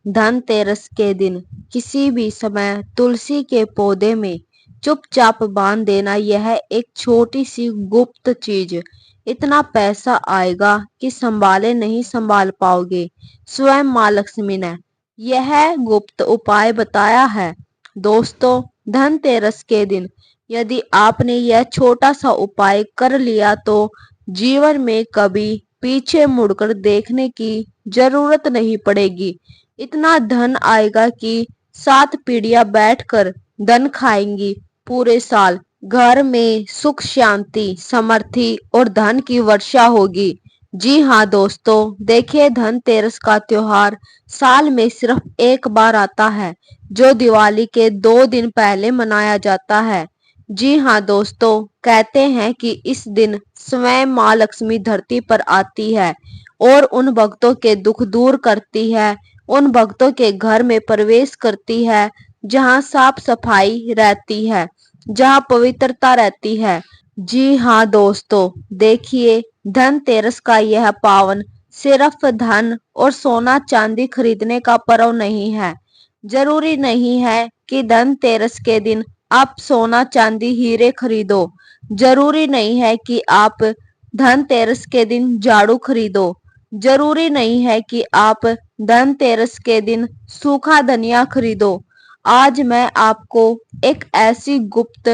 धनतेरस के दिन किसी भी समय तुलसी के पौधे में चुपचाप बांध देना, यह एक छोटी सी गुप्त चीज इतना पैसा आएगा कि संभाले नहीं संभाल पाओगे। स्वयं माँ लक्ष्मी ने यह गुप्त उपाय बताया है। दोस्तों, धनतेरस के दिन यदि आपने यह छोटा सा उपाय कर लिया तो जीवन में कभी पीछे मुड़कर देखने की जरूरत नहीं पड़ेगी। इतना धन आएगा कि 7 पीढ़ियां बैठकर धन खाएंगी पूरे साल। घर में सुख शांति समृद्धि और धन की वर्षा होगी। जी हाँ दोस्तों, देखिए, धनतेरस का त्योहार साल में सिर्फ एक बार आता है, जो दिवाली के 2 दिन पहले मनाया जाता है। जी हाँ दोस्तों, कहते हैं कि इस दिन स्वयं माँ लक्ष्मी धरती पर आती है और उन भक्तों के दुख दूर करती है, उन भक्तों के घर में प्रवेश करती है जहाँ साफ सफाई रहती है, जहाँ पवित्रता रहती है। जी हाँ दोस्तों, देखिए, धनतेरस का यह पावन सिर्फ धन और सोना चांदी खरीदने का पर्व नहीं है। जरूरी नहीं है कि धनतेरस के दिन आप सोना चांदी हीरे खरीदो। जरूरी नहीं है कि आप धनतेरस के दिन झाड़ू खरीदो। जरूरी नहीं है कि आप धनतेरस के दिन सूखा धनिया खरीदो। आज मैं आपको एक ऐसी गुप्त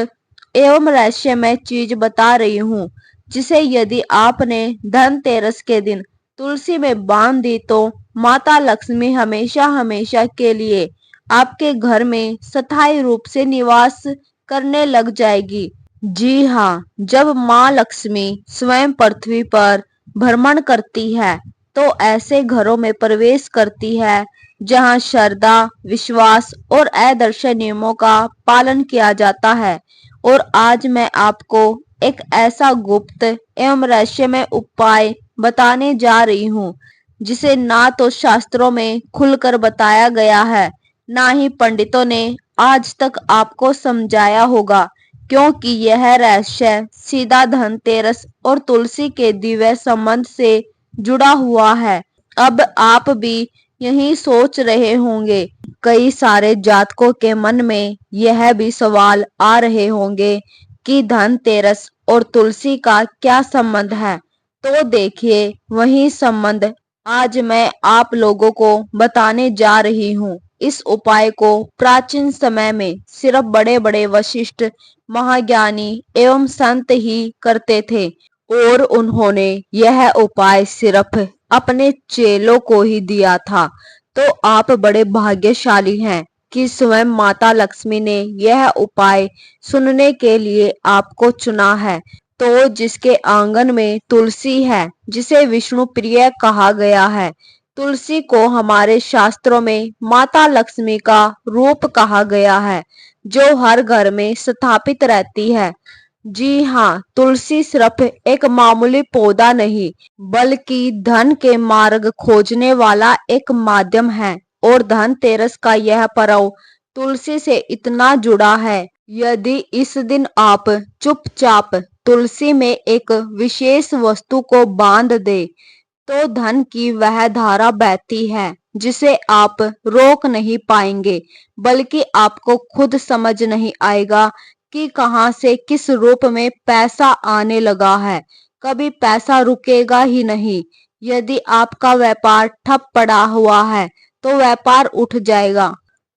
एवं रहस्यमय चीज बता रही हूँ, जिसे यदि आपने धनतेरस के दिन तुलसी में बांध दी तो माता लक्ष्मी हमेशा हमेशा के लिए आपके घर में स्थायी रूप से निवास करने लग जाएगी। जी हाँ, जब माँ लक्ष्मी स्वयं पृथ्वी पर भ्रमण करती है तो ऐसे घरों में प्रवेश करती है जहाँ श्रद्धा, विश्वास और आदर्श नियमों का पालन किया जाता है। और आज मैं आपको एक ऐसा गुप्त एवं रहस्यमय उपाय बताने जा रही हूँ, जिसे ना तो शास्त्रों में खुलकर बताया गया है, ना ही पंडितों ने आज तक आपको समझाया होगा, क्योंकि यह रहस्य सीधा धनतेरस और तुलसी के दिव्य संबंध से जुड़ा हुआ है। अब आप भी यही सोच रहे होंगे, कई सारे जातकों के मन में यह भी सवाल आ रहे होंगे कि धनतेरस और तुलसी का क्या संबंध है। तो देखिए, वही संबंध आज मैं आप लोगों को बताने जा रही हूँ। इस उपाय को प्राचीन समय में सिर्फ बड़े बड़े वशिष्ठ, महाज्ञानी एवं संत ही करते थे, और उन्होंने यह उपाय सिर्फ अपने चेलों को ही दिया था। तो आप बड़े भाग्यशाली हैं कि स्वयं माता लक्ष्मी ने यह उपाय सुनने के लिए आपको चुना है। तो जिसके आंगन में तुलसी है, जिसे विष्णु प्रिय कहा गया है, तुलसी को हमारे शास्त्रों में माता लक्ष्मी का रूप कहा गया है, जो हर घर में स्थापित रहती है। जी हाँ, तुलसी सिर्फ एक मामूली पौधा नहीं, बल्कि धन के मार्ग खोजने वाला एक माध्यम है। और धनतेरस का यह पर्व तुलसी से इतना जुड़ा है, यदि इस दिन आप चुपचाप तुलसी में एक विशेष वस्तु को बांध दे तो धन की वह धारा बहती है जिसे आप रोक नहीं पाएंगे, बल्कि आपको खुद समझ नहीं आएगा कि कहां से किस रूप में पैसा आने लगा है। कभी पैसा रुकेगा ही नहीं। यदि आपका व्यापार ठप पड़ा हुआ है तो व्यापार उठ जाएगा।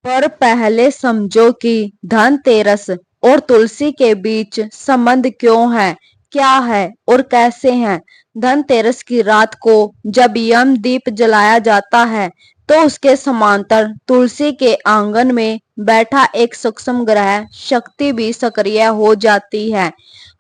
पर पहले समझो कि धनतेरस और तुलसी के बीच संबंध क्यों है, क्या है और कैसे है। धनतेरस की रात को जब यम दीप जलाया जाता है तो उसके समांतर तुलसी के आंगन में बैठा एक सूक्ष्म ग्रह शक्ति भी सक्रिय हो जाती है।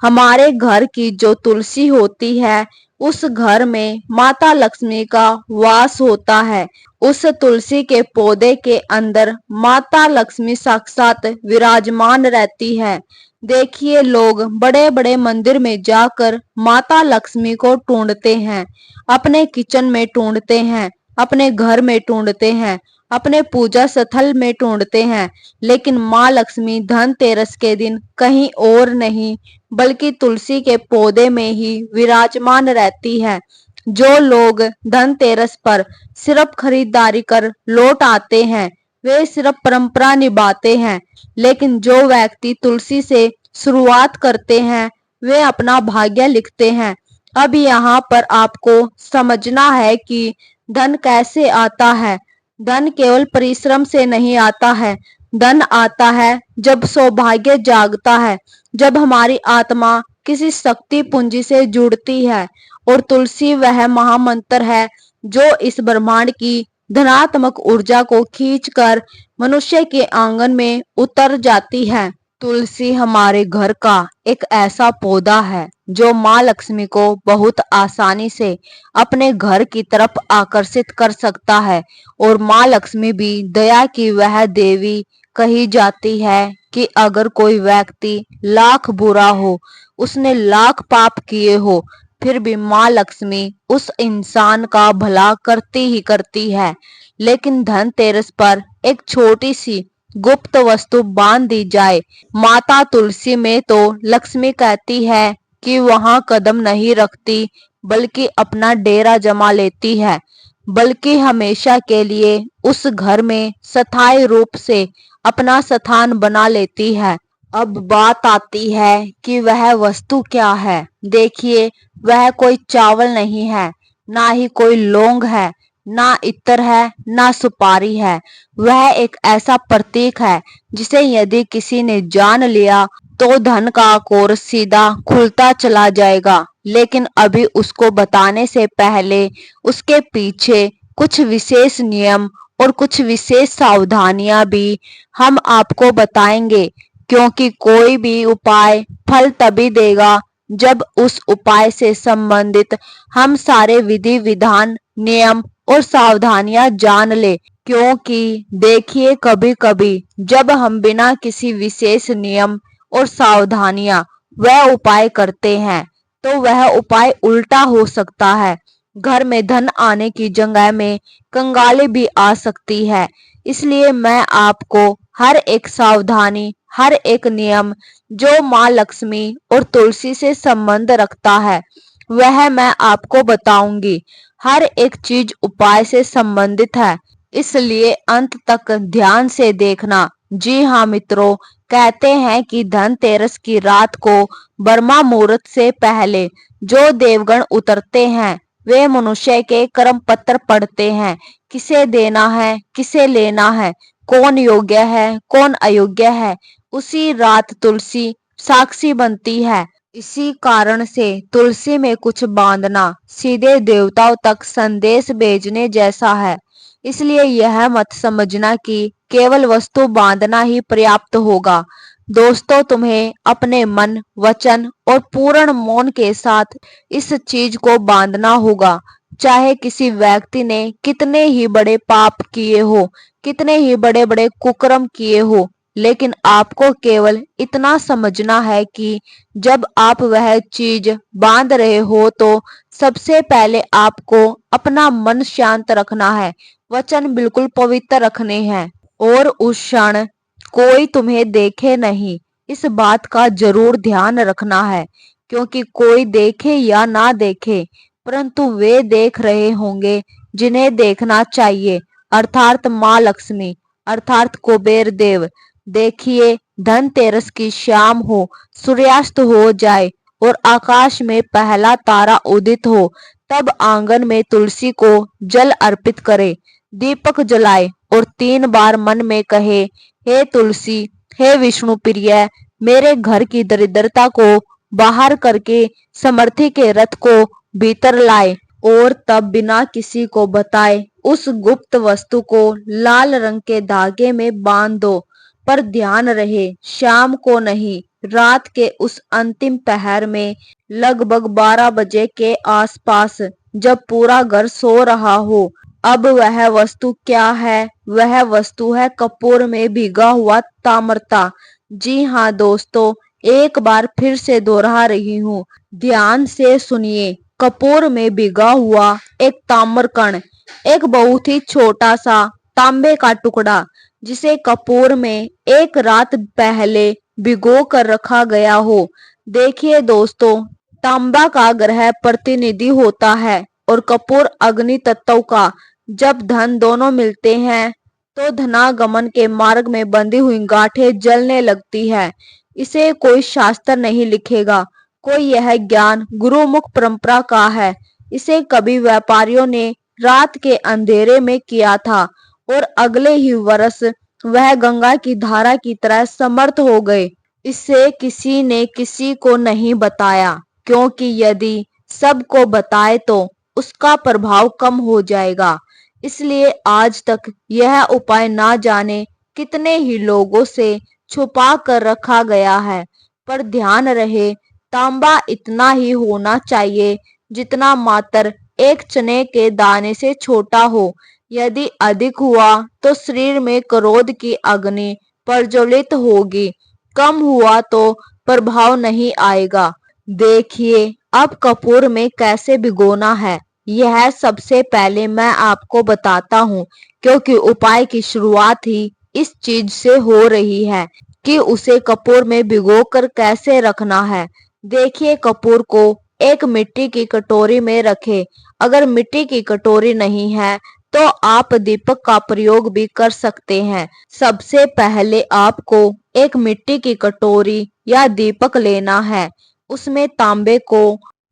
हमारे घर की जो तुलसी होती है, उस घर में माता लक्ष्मी का वास होता है। उस तुलसी के पौधे के अंदर माता लक्ष्मी साक्षात विराजमान रहती है। देखिए, लोग बड़े बड़े मंदिर में जाकर माता लक्ष्मी को ढूंढते हैं, अपने किचन में ढूंढते हैं, अपने घर में ढूंढते हैं, अपने पूजा स्थल में ढूंढते हैं, लेकिन माँ लक्ष्मी धनतेरस के दिन कहीं और नहीं, बल्कि तुलसी के पौधे में ही विराजमान रहती है। जो लोग धनतेरस पर सिर्फ खरीदारी कर लौट आते हैं वे सिर्फ परंपरा निभाते हैं, लेकिन जो व्यक्ति तुलसी से शुरुआत करते हैं वे अपना भाग्य लिखते हैं। अब यहाँ पर आपको समझना है कि धन कैसे आता है। धन केवल परिश्रम से नहीं आता है। धन आता है जब सौभाग्य जागता है, जब हमारी आत्मा किसी शक्ति पूंजी से जुड़ती है। और तुलसी वह महामंत्र है जो इस ब्रह्मांड की धनात्मक ऊर्जा को खींचकर मनुष्य के आंगन में उतर जाती है। तुलसी हमारे घर का एक ऐसा पौधा है जो माँ लक्ष्मी को बहुत आसानी से अपने घर की तरफ आकर्षित कर सकता है। और माँ लक्ष्मी भी दया की वह देवी कही जाती है कि अगर कोई व्यक्ति लाख बुरा हो, उसने लाख पाप किए हो, फिर भी माँ लक्ष्मी उस इंसान का भला करती ही करती है। लेकिन धनतेरस पर एक छोटी सी गुप्त वस्तु बांध दी जाए। माता तुलसी में तो लक्ष्मी कहती है कि वहां कदम नहीं रखती, बल्कि अपना डेरा जमा लेती है, बल्कि हमेशा के लिए उस घर में स्थायी रूप से अपना स्थान बना लेती है। अब बात आती है कि वह वस्तु क्या है। देखिए, वह कोई चावल नहीं है, ना ही कोई लौंग है, ना इत्र है, ना सुपारी है। वह एक ऐसा प्रतीक है जिसे यदि किसी ने जान लिया तो धन का कोर्स सीधा खुलता चला जाएगा। लेकिन अभी उसको बताने से पहले उसके पीछे कुछ विशेष नियम और कुछ विशेष सावधानियां भी हम आपको बताएंगे, क्योंकि कोई भी उपाय फल तभी देगा जब उस उपाय से संबंधित हम सारे विधि विधान, नियम और सावधानियां जान ले। क्योंकि देखिए, कभी कभी जब हम बिना किसी विशेष नियम और सावधानियां वह उपाय करते हैं तो वह उपाय उल्टा हो सकता है। घर में धन आने की जगह में कंगाली भी आ सकती है। इसलिए मैं आपको हर एक सावधानी, हर एक नियम जो माँ लक्ष्मी और तुलसी से संबंध रखता है वह मैं आपको बताऊंगी। हर एक चीज उपाय से संबंधित है, इसलिए अंत तक ध्यान से देखना। जी हाँ मित्रों, कहते हैं कि धनतेरस की रात को ब्रह्मा मुहूर्त से पहले जो देवगण उतरते हैं वे मनुष्य के कर्म पत्र पढ़ते हैं। किसे देना है, किसे लेना है, कौन योग्य है, कौन अयोग्य है। उसी रात तुलसी साक्षी बनती है। इसी कारण से तुलसी में कुछ बांधना सीधे देवताओं तक संदेश भेजने जैसा है। इसलिए यह मत समझना कि केवल वस्तु बांधना ही पर्याप्त होगा। दोस्तों, तुम्हें अपने मन, वचन और पूर्ण मौन के साथ इस चीज को बांधना होगा। चाहे किसी व्यक्ति ने कितने ही बड़े पाप किए हो, कितने ही बड़े बड़े कुकर्म किए हो, लेकिन आपको केवल इतना समझना है कि जब आप वह चीज बांध रहे हो तो सबसे पहले आपको अपना मन शांत रखना है, वचन बिल्कुल पवित्र रखने हैं। और उस क्षण कोई तुम्हें देखे नहीं, इस बात का जरूर ध्यान रखना है। क्योंकि कोई देखे या ना देखे, परंतु वे देख रहे होंगे जिन्हें देखना चाहिए, अर्थात माँ लक्ष्मी, अर्थात कुबेर देव। देखिए, धनतेरस की शाम हो, सूर्यास्त हो जाए और आकाश में पहला तारा उदित हो, तब आंगन में तुलसी को जल अर्पित करे, दीपक जलाए और 3 बार मन में कहे, हे तुलसी, हे विष्णु प्रिय, मेरे घर की दरिद्रता को बाहर करके समर्थी के रथ को भीतर लाए। और तब बिना किसी को बताए उस गुप्त वस्तु को लाल रंग के धागे में बांध दो। पर ध्यान रहे, शाम को नहीं, रात के उस अंतिम पहर में, लगभग 12 बजे के आसपास, जब पूरा घर सो रहा हो। अब वह वस्तु क्या है? वह वस्तु है कपूर में भीगा हुआ ताम्रता। जी हाँ दोस्तों, एक बार फिर से दोहरा रही हूँ, ध्यान से सुनिए। कपूर में भीगा हुआ एक ताम्रकण, एक बहुत ही छोटा सा तांबे का टुकड़ा जिसे कपूर में एक रात पहले भिगो कर रखा गया हो। देखिए दोस्तों, तांबा का ग्रह प्रतिनिधि होता है और कपूर अग्नि तत्व का। जब धन दोनों मिलते हैं तो धनागमन के मार्ग में बंधी हुई गांठें जलने लगती है। इसे कोई शास्त्र नहीं लिखेगा, कोई यह ज्ञान गुरुमुख परंपरा का है। इसे कभी व्यापारियों ने रात के अंधेरे में किया था और अगले ही वर्ष वह गंगा की धारा की तरह समर्थ हो गए। इसे किसी ने किसी को नहीं बताया, क्योंकि यदि सबको बताए तो उसका प्रभाव कम हो जाएगा। इसलिए आज तक यह उपाय ना जाने कितने ही लोगों से छुपा कर रखा गया है। पर ध्यान रहे, तांबा इतना ही होना चाहिए जितना मात्र एक चने के दाने से छोटा हो। यदि अधिक हुआ तो शरीर में क्रोध की अग्नि प्रज्वलित होगी, कम हुआ तो प्रभाव नहीं आएगा। देखिए अब कपूर में कैसे भिगोना है, यह सबसे पहले मैं आपको बताता हूँ, क्योंकि उपाय की शुरुआत ही इस चीज से हो रही है कि उसे कपूर में भिगोकर कैसे रखना है। देखिए कपूर को एक मिट्टी की कटोरी में रखें। अगर मिट्टी की कटोरी नहीं है तो आप दीपक का प्रयोग भी कर सकते हैं। सबसे पहले आपको एक मिट्टी की कटोरी या दीपक लेना है। उसमें तांबे को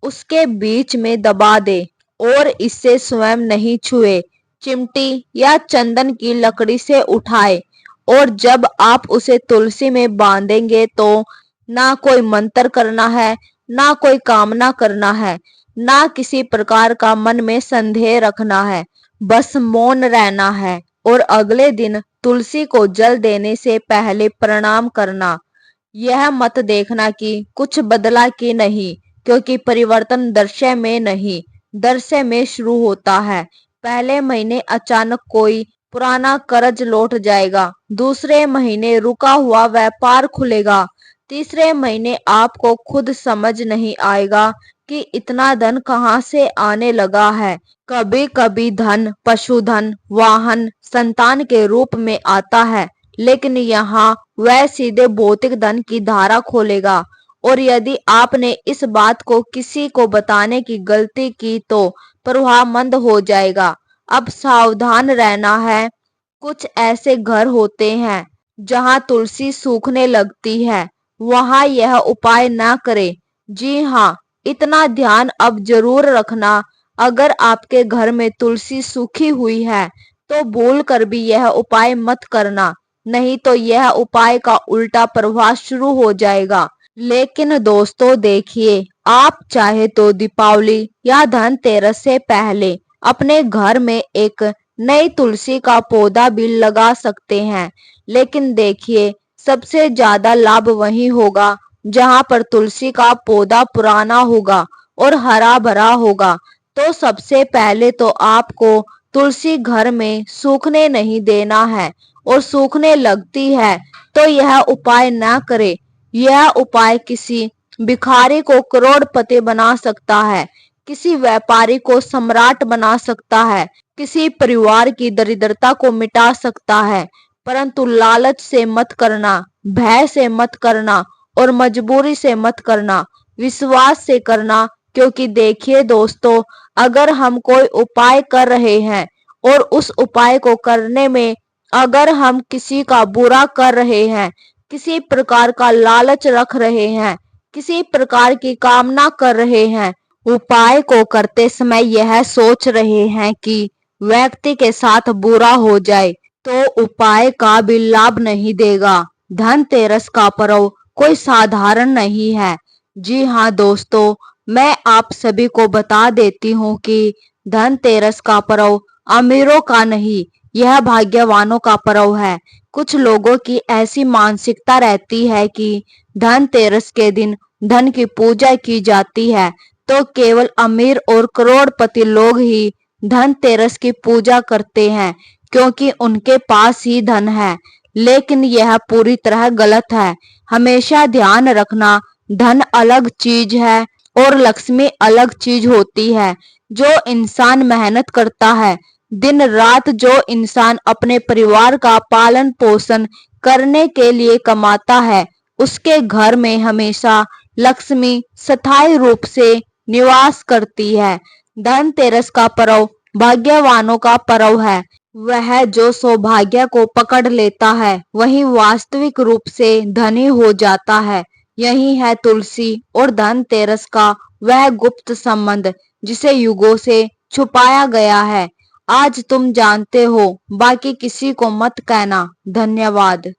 उसके बीच में दबा दे और इससे स्वयं नहीं छुए। चिमटी या चंदन की लकड़ी से उठाए और जब आप उसे तुलसी में बांधेंगे तो ना कोई मंत्र करना है, ना कोई कामना करना है, ना किसी प्रकार का मन में संदेह रखना है। बस मौन रहना है और अगले दिन तुलसी को जल देने से पहले प्रणाम करना। यह मत देखना कि कुछ बदला कि नहीं, क्योंकि परिवर्तन दृश्य में नहीं, दृश्य में शुरू होता है। पहले महीने अचानक कोई पुराना कर्ज लौट जाएगा, दूसरे महीने रुका हुआ व्यापार खुलेगा, तीसरे महीने आपको खुद समझ नहीं आएगा कि इतना धन कहाँ से आने लगा है। कभी कभी धन पशुधन, वाहन, संतान के रूप में आता है, लेकिन यहाँ वह सीधे भौतिक धन की धारा खोलेगा। और यदि आपने इस बात को किसी को बताने की गलती की तो प्रवाह मंद हो जाएगा। अब सावधान रहना है। कुछ ऐसे घर होते हैं जहाँ तुलसी सूखने लगती है, वहाँ यह उपाय ना करें। जी हाँ, इतना ध्यान अब जरूर रखना, अगर आपके घर में तुलसी सूखी हुई है तो भूल कर भी यह उपाय मत करना, नहीं तो यह उपाय का उल्टा प्रभाव शुरू हो जाएगा। लेकिन दोस्तों देखिए, आप चाहे तो दीपावली या धनतेरस से पहले अपने घर में एक नई तुलसी का पौधा भी लगा सकते हैं। लेकिन देखिए, सबसे ज्यादा लाभ वही होगा जहां पर तुलसी का पौधा पुराना होगा और हरा भरा होगा। तो सबसे पहले तो आपको तुलसी घर में सूखने नहीं देना है, और सूखने लगती है तो यह उपाय ना करे। यह उपाय किसी भिखारी को करोड़पति बना सकता है, किसी व्यापारी को सम्राट बना सकता है, किसी परिवार की दरिद्रता को मिटा सकता है। परंतु लालच से मत करना, भय से मत करना और मजबूरी से मत करना, विश्वास से करना। क्योंकि देखिए दोस्तों, अगर हम कोई उपाय कर रहे हैं और उस उपाय को करने में अगर हम किसी का बुरा कर रहे हैं, किसी प्रकार का लालच रख रहे हैं, किसी प्रकार की कामना कर रहे हैं, उपाय को करते समय यह सोच रहे हैं कि व्यक्ति के साथ बुरा हो जाए, तो उपाय का भी लाभ नहीं देगा। धनतेरस का पर्व कोई साधारण नहीं है। जी हाँ दोस्तों, मैं आप सभी को बता देती हूँ कि धनतेरस का पर्व अमीरों का नहीं, यह भाग्यवानों का पर्व है। कुछ लोगों की ऐसी मानसिकता रहती है कि धनतेरस के दिन धन की पूजा की जाती है, तो केवल अमीर और करोड़पति लोग ही धनतेरस की पूजा करते हैं, क्योंकि उनके पास ही धन है। लेकिन यह पूरी तरह गलत है। हमेशा ध्यान रखना, धन अलग चीज है और लक्ष्मी अलग चीज होती है। जो इंसान मेहनत करता है दिन रात, जो इंसान अपने परिवार का पालन पोषण करने के लिए कमाता है, उसके घर में हमेशा लक्ष्मी स्थायी रूप से निवास करती है। धनतेरस का पर्व भाग्यवानों का पर्व है। वह जो सौभाग्य को पकड़ लेता है वही वास्तविक रूप से धनी हो जाता है। यही है तुलसी और धनतेरस का वह गुप्त संबंध जिसे युगों से छुपाया गया है। आज तुम जानते हो, बाकी किसी को मत कहना। धन्यवाद।